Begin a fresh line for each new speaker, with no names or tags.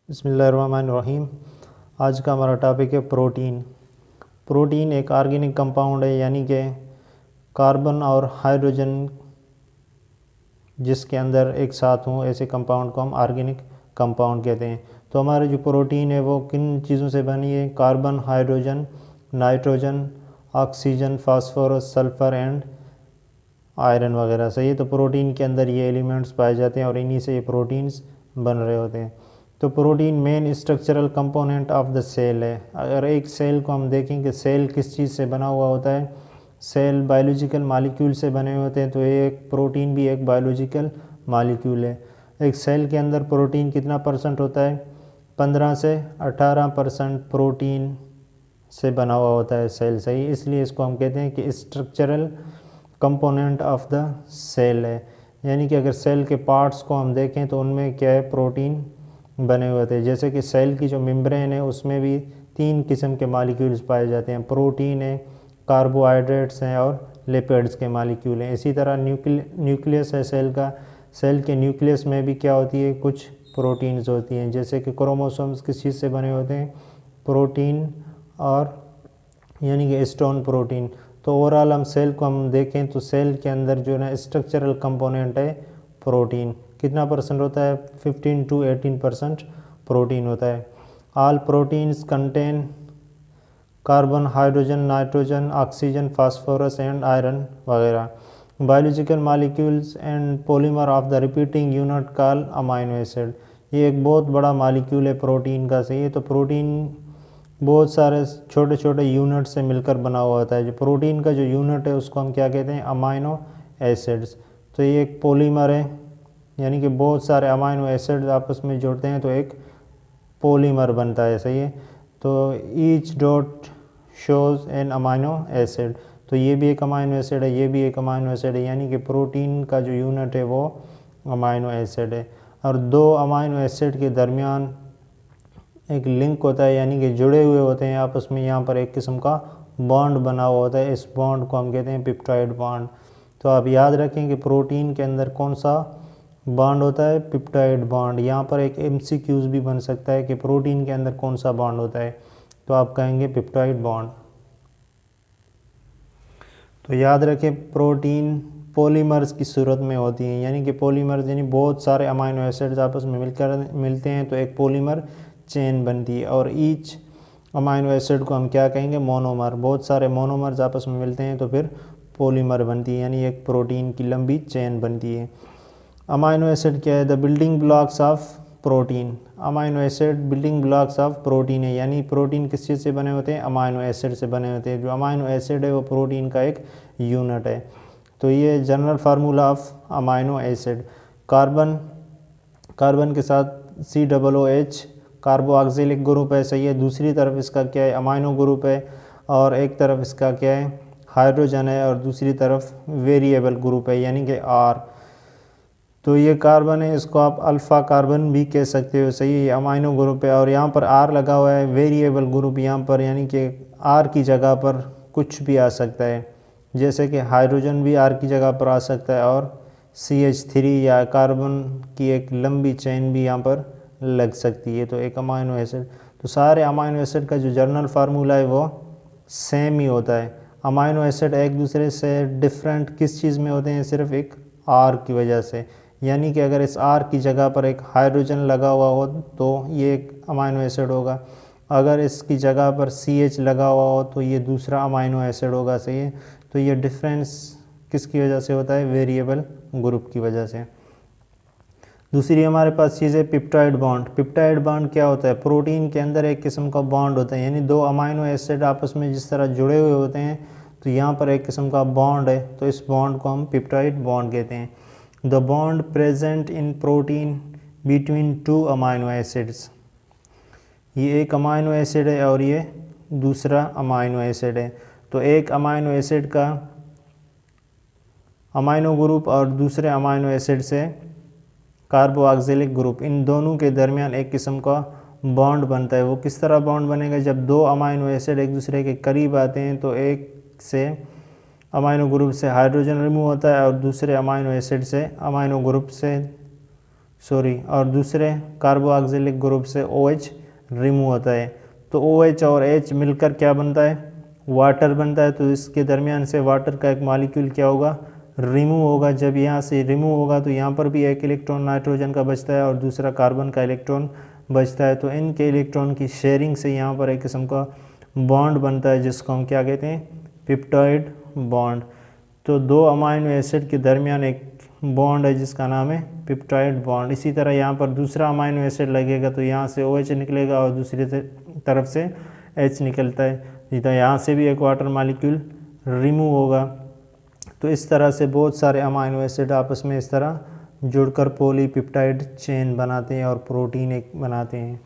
बिस्मिल्लाहिर्रहमानिर्रहीम। आज का हमारा टॉपिक है प्रोटीन। प्रोटीन एक ऑर्गेनिक कंपाउंड है, यानी कि कार्बन और हाइड्रोजन जिसके अंदर एक साथ हों, ऐसे कंपाउंड को हम ऑर्गेनिक कंपाउंड कहते हैं। तो हमारे जो प्रोटीन है वो किन चीज़ों से बनी है? Carbon, hydrogen, nitrogen, oxygen, phosphorus, sulphur and iron वगैरह। सही है। तो प्रोटीन के अंदर ये एलिमेंट्स पाए जाते हैं और इन्हीं से ये प्रोटीन्स बन रहे होते हैं। तो protein main structural component of the cell है। अगर एक सेल को हम देखें कि सेल किस चीज़ से बना हुआ होता है, सेल बायोलॉजिकल मॉलिक्यूल से बने होते हैं, तो ये एक प्रोटीन भी एक बायोलॉजिकल मॉलिक्यूल है। एक सेल के अंदर प्रोटीन कितना परसेंट होता है? 15 से 18% प्रोटीन से बना हुआ होता है सेल। सही, इसलिए इसको हम कहते हैं कि structural component of the cell है। यानी कि अगर सेल के पार्ट्स को हम देखें तो उनमें क्या है? प्रोटीन बने हुए थे। जैसे कि सेल की जो मेम्ब्रेन है उसमें भी 3 किस्म के मॉलिक्यूल्स पाए जाते हैं। प्रोटीन है, कार्बोहाइड्रेट्स हैं और लिपिड्स के मॉलिक्यूल हैं। इसी तरह न्यूक्लियस है सेल का। सेल के न्यूक्लियस में भी क्या होती है? कुछ प्रोटीन्स होती हैं। जैसे कि क्रोमोसोम्स किस चीज़ से बने होते हैं? प्रोटीन और यानी कि स्टोन प्रोटीन। तो ओवरऑल हम सेल को हम देखें तो सेल के अंदर जो है ना स्ट्रक्चरल कंपोनेंट है प्रोटीन। कितना परसेंट होता है? 15 to 18% प्रोटीन होता है। All proteins contain carbon, hydrogen, nitrogen, oxygen, phosphorus and iron वगैरह। Biological molecules and polymer of the repeating unit called amino acid. ये एक बहुत बड़ा मॉलिक्यूल है प्रोटीन का। सही है। तो प्रोटीन बहुत सारे छोटे छोटे यूनिट से मिलकर बना हुआ होता है। जो प्रोटीन का जो यूनिट है उसको हम क्या कहते हैं? Amino acids. तो ये एक पॉलीमर है, यानी कि बहुत सारे अमाइनो एसिड आपस में जुड़ते हैं तो एक पॉलीमर बनता है। सही है। तो each dot shows N amino acid. तो ये भी एक अमाइनो एसिड है, ये भी एक अमाइनो एसिड है, यानी कि प्रोटीन का जो यूनिट है वो अमाइनो एसिड है। और 2 अमाइनो एसिड के दरमियान एक लिंक होता है, यानी कि जुड़े हुए होते हैं आपस में। यहाँ पर एक किस्म का बॉन्ड बना हुआ होता है। इस बॉन्ड को हम कहते हैं पेप्टाइड बॉन्ड। तो आप याद रखें कि प्रोटीन के अंदर कौन सा बॉन्ड होता है? Peptide bond. यहाँ पर एक MCQs भी बन सकता है कि प्रोटीन के अंदर कौन सा बॉन्ड होता है, तो आप कहेंगे पेप्टाइड बॉन्ड। तो याद रखें प्रोटीन पॉलीमर्स की सूरत में होती हैं, यानी कि पॉलीमर्स यानी बहुत सारे अमाइनो एसिड्स आपस में मिलते हैं तो एक पॉलीमर चेन बनती है। और ईच अमाइनो एसिड को हम क्या कहेंगे? मोनोमर। बहुत सारे मोनोमर्स आपस में मिलते हैं तो फिर पॉलीमर बनती है, यानी एक प्रोटीन की लंबी चेन बनती है। अमाइनो एसिड क्या है? The building blocks of protein. Amino acid building blocks of protein है, यानी प्रोटीन किस चीज़ से बने होते हैं? अमाइनो एसिड से बने होते हैं। जो अमाइनो एसिड है वो प्रोटीन का एक यूनिट है। तो ये general formula of amino acid. Carbon के साथ COOH कार्बोक्सिलिक ग्रुप है। सही है। दूसरी तरफ इसका क्या है? अमाइनो ग्रुप है। और एक तरफ इसका क्या है? हाइड्रोजन है। और दूसरी तरफ वेरिएबल ग्रुप है, यानी कि R। तो ये कार्बन है, इसको आप अल्फ़ा कार्बन भी कह सकते हो। सही है। ये अमाइनो ग्रुप है और यहाँ पर R लगा हुआ है। वेरिएबल ग्रुप यहाँ पर, यानी कि R की जगह पर कुछ भी आ सकता है। जैसे कि हाइड्रोजन भी R की जगह पर आ सकता है और CH3 या कार्बन की एक लंबी चेन भी यहाँ पर लग सकती है। तो एक अमाइनो एसिड। तो सारे अमाइनो एसिड का जो जनरल फार्मूला है वो सेम ही होता है। अमाइनो एसिड एक दूसरे से डिफरेंट किस चीज़ में होते हैं? सिर्फ एक R की वजह से। यानी कि अगर इस R की जगह पर एक हाइड्रोजन लगा हुआ हो तो ये एक अमाइनो एसिड होगा। अगर इसकी जगह पर CH लगा हुआ हो तो ये दूसरा अमाइनो एसिड होगा। सही है। तो ये डिफरेंस किसकी वजह से होता है? वेरिएबल ग्रुप की वजह से। दूसरी हमारे पास चीज़ है पेप्टाइड बॉन्ड। पेप्टाइड बॉन्ड क्या होता है? प्रोटीन के अंदर एक किस्म का बॉन्ड होता है, यानी 2 अमाइनो एसिड आपस में जिस तरह जुड़े हुए होते हैं तो यहाँ पर एक किस्म का बॉन्ड है, तो इस बॉन्ड को हम पेप्टाइड बॉन्ड कहते हैं। The bond present in protein between 2 amino acids. ये एक अमाइनो एसिड है और ये दूसरा अमाइनो एसिड है। तो एक अमाइनो एसिड का अमाइनो ग्रुप और दूसरे अमाइनो एसिड से कार्बोक्सिलिक ग्रुप, इन दोनों के दरमियान एक किस्म का बॉन्ड बनता है। वो किस तरह बॉन्ड बनेगा? जब 2 अमाइनो एसिड एक दूसरे के करीब आते हैं तो एक से अमाइनो ग्रुप से हाइड्रोजन रिमूव होता है और दूसरे अमाइनो एसिड से अमाइनो ग्रुप से और दूसरे कार्बोक्सिलिक ग्रुप से OH रिमूव होता है। तो OH और H मिलकर क्या बनता है, वाटर बनता है। तो इसके दरमियान से वाटर का एक मॉलिक्यूल क्या होगा, रिमूव होगा। जब यहाँ से रिमूव होगा तो यहाँ पर भी एक इलेक्ट्रॉन नाइट्रोजन का बचता है और दूसरा कार्बन का इलेक्ट्रॉन बचता है। तो इनके इलेक्ट्रॉन की शेयरिंग से यहाँ पर एक किस्म का बॉन्ड बनता है जिसको हम क्या कहते हैं, पेप्टाइड बॉन्ड। तो दो अमाइनो एसिड के दरमियान एक बॉन्ड है जिसका नाम है पेप्टाइड बॉन्ड। इसी तरह यहाँ पर दूसरा अमाइनो एसिड लगेगा तो यहाँ से OH निकलेगा और दूसरी तरफ से H निकलता है। तो यहाँ से भी एक वाटर मॉलिक्यूल रिमूव होगा। तो इस तरह से बहुत सारे अमाइनो एसिड आपस में इस तरह जुड़कर पॉलीपेप्टाइड चेन बनाते हैं और प्रोटीन एक बनाते हैं।